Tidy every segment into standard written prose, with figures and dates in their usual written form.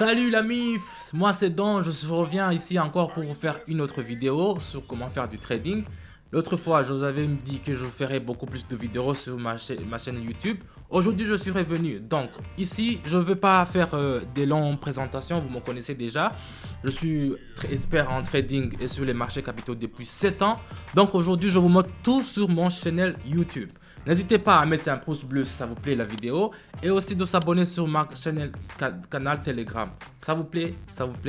Salut la MIF, moi c'est Don, je reviens ici encore pour vous faire une autre vidéo sur comment faire du trading. L'autre fois, je vous avais dit que je ferais beaucoup plus de vidéos sur ma chaîne YouTube. Aujourd'hui, je suis revenu. Donc, ici, je ne vais pas faire des longues présentations, vous me connaissez déjà. Je suis expert en trading et sur les marchés capitaux depuis 7 ans. Donc, aujourd'hui, je vous montre tout sur mon channel YouTube. N'hésitez pas à mettre un pouce bleu si ça vous plaît la vidéo. Et aussi de s'abonner sur ma chaîne canal Telegram. Ça vous plaît,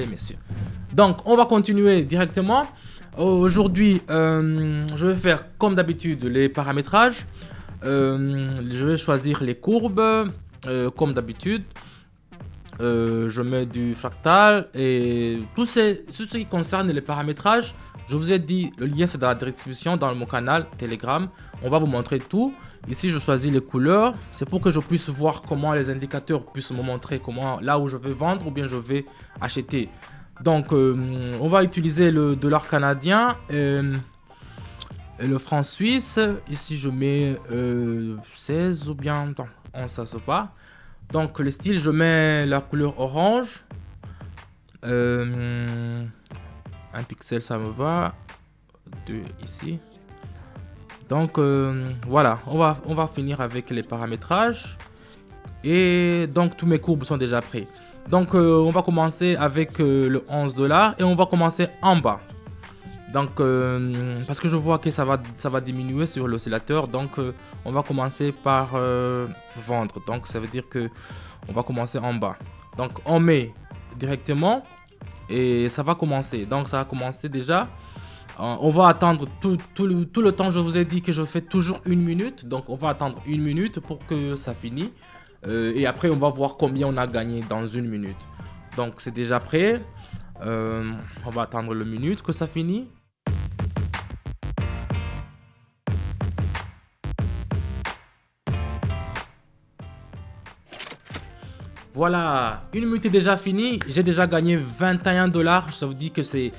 messieurs. Donc, on va continuer directement. Aujourd'hui, je vais faire comme d'habitude les paramétrages. Je vais choisir les courbes comme d'habitude. Je mets du fractal et tout ce qui concerne les paramétrages. Je vous ai dit, le lien c'est dans la description dans mon canal Telegram. On va vous montrer tout. Ici, je choisis les couleurs. C'est pour que je puisse voir comment les indicateurs puissent me montrer comment là où je vais vendre ou bien je vais acheter. Donc, on va utiliser le dollar canadien et le franc suisse. Ici, je mets 16 ou bien... Attends, on ne sait pas. Donc, le style, je mets la couleur orange. Un pixel, ça me va. 2 ici. Donc, voilà. On va finir avec les paramétrages. Et donc, tous mes courbes sont déjà prêts. Donc, on va commencer avec le 11 $ et on va commencer en bas. Donc, parce que je vois que ça va diminuer sur l'oscillateur. Donc, on va commencer par vendre. Donc, ça veut dire que on va commencer en bas. Donc, on met directement et ça va commencer. Donc, ça va commencer déjà. On va attendre tout le temps. Je vous ai dit que je fais toujours 1 minute. Donc, on va attendre 1 minute pour que ça finisse. Et après, on va voir combien on a gagné dans 1 minute. Donc, c'est déjà prêt. On va attendre le minute que ça finit. Voilà, 1 minute est déjà finie. J'ai déjà gagné 21 $. Ça vous dit que c'est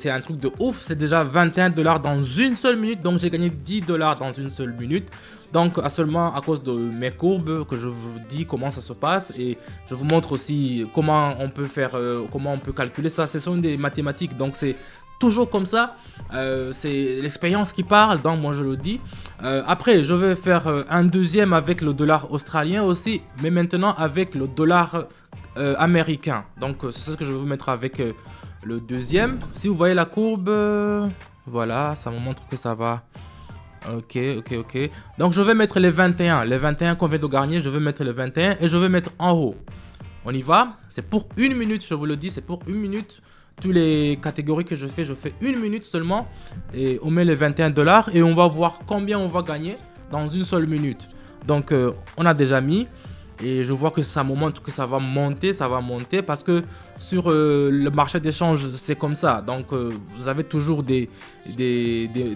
un truc de ouf. C'est déjà 21 $ dans une seule minute. Donc, j'ai gagné 10 $ dans une seule minute. Donc, seulement à cause de mes courbes que je vous dis comment ça se passe. Et je vous montre aussi comment on peut faire, comment on peut calculer ça. Ce sont des mathématiques. Donc, c'est toujours comme ça. C'est l'expérience qui parle. Donc, moi, je le dis. Après, je vais faire un deuxième avec le dollar australien aussi. Mais maintenant, avec le dollar américain. Donc, c'est ce que je vais vous mettre avec le deuxième. Si vous voyez la courbe, voilà, ça me montre que ça va. Ok. Donc, je vais mettre les 21. Les 21 qu'on vient de gagner, je vais mettre les 21 et je vais mettre en haut. On y va. C'est pour 1 minute, je vous le dis, c'est pour 1 minute. Toutes les catégories que je fais 1 minute seulement. Et on met les 21 $ et on va voir combien on va gagner dans une seule minute. Donc, on a déjà mis. Et je vois que ça me montre que ça va monter parce que sur le marché d'échange, c'est comme ça. Donc, vous avez toujours des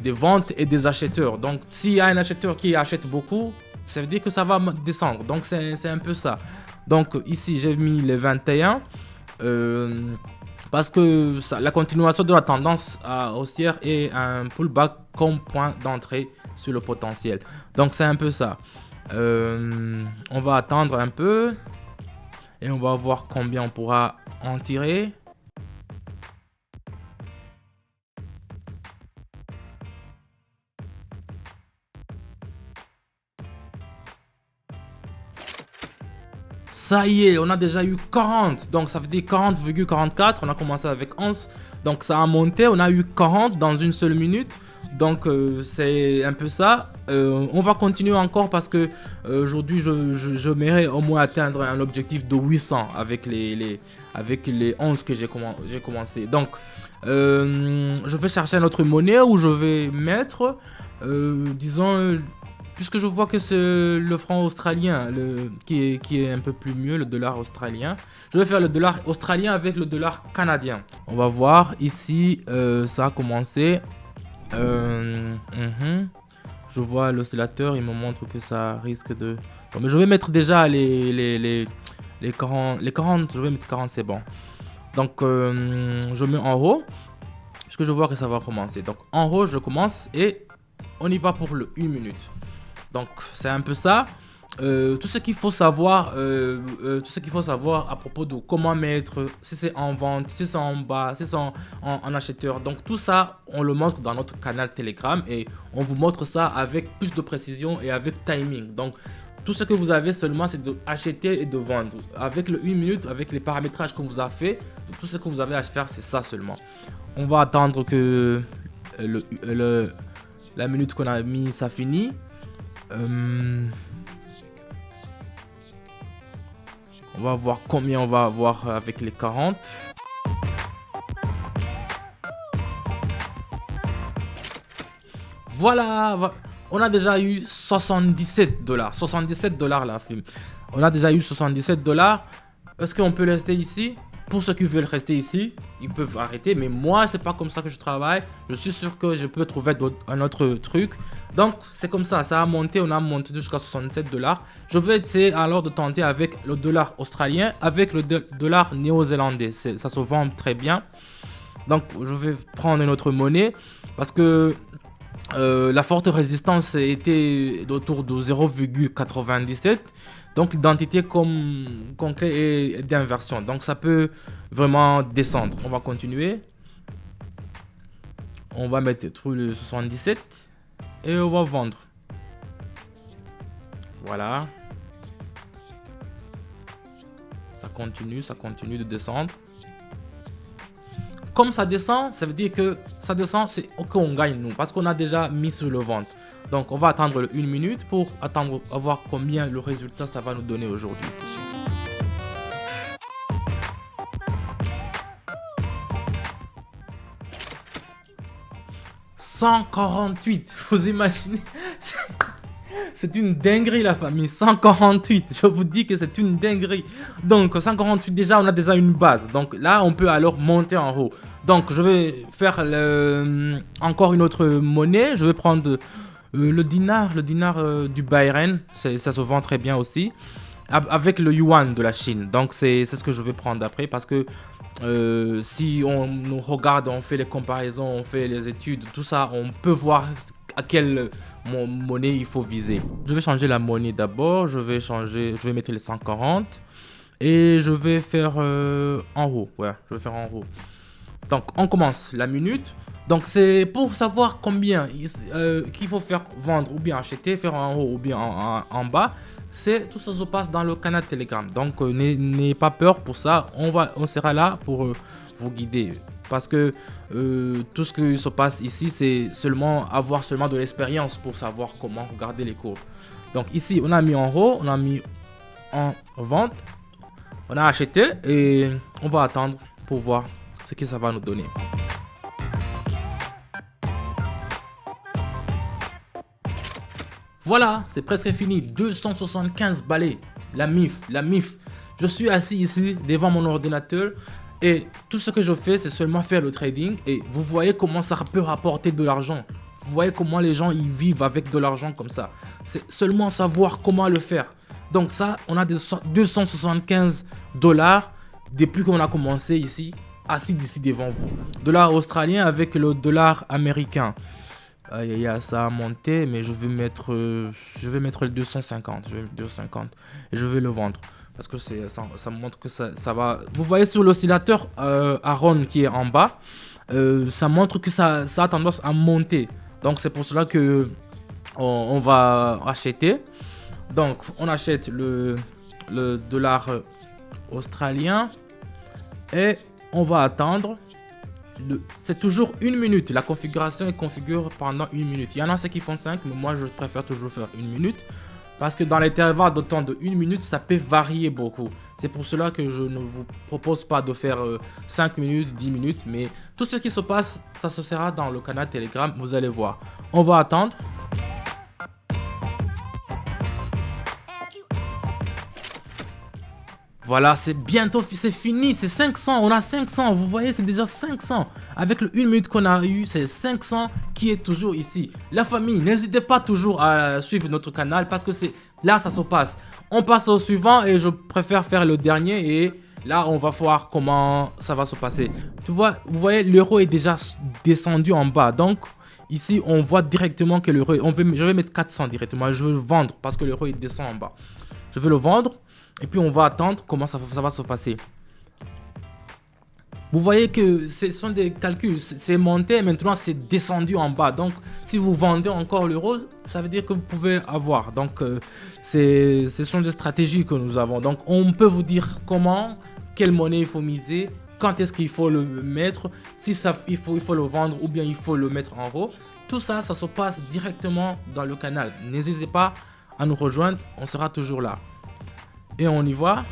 ventes et des acheteurs. Donc, s'il y a un acheteur qui achète beaucoup, ça veut dire que ça va descendre. Donc, c'est un peu ça. Donc, ici, j'ai mis les 21 parce que la continuation de la tendance haussière est un pullback comme point d'entrée sur le potentiel. Donc, c'est un peu ça. On va attendre un peu et on va voir combien on pourra en tirer. Ça y est, on a déjà eu 40. Donc ça veut dire 40,44. On a commencé avec 11. Donc ça a monté. On a eu 40 dans une seule minute. Donc c'est un peu ça. On va continuer encore parce que aujourd'hui je m'aimerais au moins atteindre un objectif de 800 avec les 11 que j'ai commencé. Donc je vais chercher une autre monnaie où je vais mettre disons, puisque je vois que c'est le franc australien qui est un peu plus mieux, le dollar australien. Je vais faire le dollar australien avec le dollar canadien. On va voir ici, ça a commencé. Je vois l'oscillateur, il me montre que ça risque de... Bon, mais je vais mettre déjà les 40, je vais mettre 40, c'est bon. Donc, je mets en haut, puisque je vois que ça va commencer. Donc, en haut, je commence et on y va pour le 1 minute. Donc, c'est un peu ça. tout ce qu'il faut savoir, tout ce qu'il faut savoir à propos de comment mettre, si c'est en vente, si c'est en bas, si c'est en acheteur. Donc tout ça, on le montre dans notre canal Telegram et on vous montre ça avec plus de précision et avec timing. Donc tout ce que vous avez seulement, c'est d'acheter et de vendre. Avec le 1 minute, avec les paramétrages qu'on vous a fait, tout ce que vous avez à faire, c'est ça seulement. On va attendre que la minute qu'on a mis, ça finit. On va voir combien on va avoir avec les 40. Voilà, on a déjà eu 77 $. 77 $ la film. On a déjà eu 77 $. Est-ce qu'on peut rester ici? Pour ceux qui veulent rester ici, ils peuvent arrêter. Mais moi, c'est pas comme ça que je travaille. Je suis sûr que je peux trouver un autre truc. Donc, c'est comme ça. Ça a monté. On a monté jusqu'à 67 $. Je vais essayer alors de tenter avec le dollar australien, avec le dollar néo-zélandais. Ça se vend très bien. Donc, je vais prendre une autre monnaie parce que la forte résistance était autour de 0,97. Donc l'identité comme clé est d'inversion. Donc ça peut vraiment descendre. On va continuer. On va mettre tout le 77 et on va vendre. Voilà. Ça continue de descendre. Comme ça descend, ça veut dire que ça descend, c'est OK, on gagne nous, parce qu'on a déjà mis sur le ventre. Donc on va attendre 1 minute pour attendre à voir combien le résultat ça va nous donner aujourd'hui. « 148 », vous imaginez? C'est une dinguerie la famille, 148, je vous dis que c'est une dinguerie. Donc 148 déjà, on a déjà une base. Donc là, on peut alors monter en haut. Donc je vais faire encore une autre monnaie. Je vais prendre le dinar du Bahreïn. Ça se vend très bien aussi. Avec le yuan de la Chine. Donc c'est ce que je vais prendre après parce que si on nous regarde, on fait les comparaisons, on fait les études, tout ça, on peut voir à quelle monnaie il faut viser. Je vais changer la monnaie d'abord. Je vais mettre les 140 et je vais faire en haut. Ouais, je vais faire en haut. Donc on commence la minute. Donc c'est pour savoir combien qu'il faut faire vendre ou bien acheter, faire en haut ou bien en bas. Tout ça se passe dans le canal Telegram. Donc n'ayez pas peur pour ça. On sera là pour vous guider. Parce que tout ce qui se passe ici, c'est avoir de l'expérience pour savoir comment regarder les courbes. Donc ici, on a mis en haut, on a mis en vente, on a acheté et on va attendre pour voir ce que ça va nous donner. Voilà, c'est presque fini. 275 balais. La MIF. Je suis assis ici devant mon ordinateur. Et tout ce que je fais, c'est seulement faire le trading. Et vous voyez comment ça peut rapporter de l'argent. Vous voyez comment les gens ils vivent avec de l'argent comme ça. C'est seulement savoir comment le faire. Donc ça, on a des 275 $ depuis qu'on a commencé ici, assis d'ici devant vous. Dollar australien avec le dollar américain. Ça a monté, mais je vais mettre le 250. Je vais mettre 250 et je vais le vendre. Parce que ça montre que ça va... Vous voyez sur l'oscillateur Aron qui est en bas, ça montre que ça a tendance à monter. Donc c'est pour cela que on va acheter. Donc on achète le dollar australien et on va attendre. C'est toujours 1 minute. La configuration est configurée pendant 1 minute. Il y en a ceux qui font 5, mais moi je préfère toujours faire 1 minute. Parce que dans l'intervalle de temps de 1 minute, ça peut varier beaucoup. C'est pour cela que je ne vous propose pas de faire 5 minutes, 10 minutes. Mais tout ce qui se passe, ça se sera dans le canal Telegram. Vous allez voir. On va attendre. Voilà, c'est bientôt, c'est fini, c'est 500, on a 500, vous voyez, c'est déjà 500. Avec le 1 minute qu'on a eu, c'est 500 qui est toujours ici. La famille, n'hésitez pas toujours à suivre notre canal parce que c'est là ça se passe. On passe au suivant et je préfère faire le dernier et Là, on va voir comment ça va se passer. Tu vois, vous voyez, l'euro est déjà descendu en bas. Donc, ici, on voit directement que l'euro... Je vais mettre 400 directement. Je veux le vendre parce que l'euro, il descend en bas. Je vais le vendre. Et puis, on va attendre comment ça va se passer. Vous voyez que ce sont des calculs. C'est monté, maintenant, c'est descendu en bas. Donc, si vous vendez encore l'euro, ça veut dire que vous pouvez avoir. Donc, ce sont des stratégies que nous avons. Donc, on peut vous dire comment, quelle monnaie il faut miser, quand est-ce qu'il faut le mettre, si ça, il faut le vendre ou bien il faut le mettre en haut. Tout ça, ça se passe directement dans le canal. N'hésitez pas à nous rejoindre, on sera toujours là. Et on y va.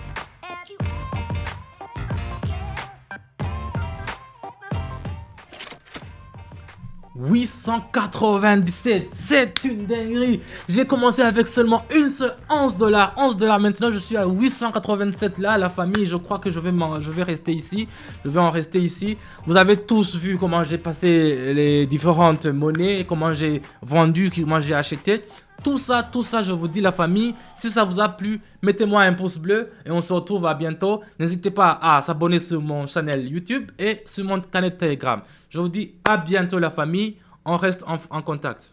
897, c'est une dinguerie. J'ai commencé avec seulement une seule 11 $. 11 $. Maintenant, je suis à 887 là, la famille. Je crois que je vais rester ici. Je vais en rester ici. Vous avez tous vu comment j'ai passé les différentes monnaies, comment j'ai vendu, comment j'ai acheté. Tout ça, je vous dis la famille, si ça vous a plu, mettez-moi un pouce bleu et on se retrouve à bientôt. N'hésitez pas à s'abonner sur mon channel YouTube et sur mon canal Telegram. Je vous dis à bientôt la famille, on reste en contact.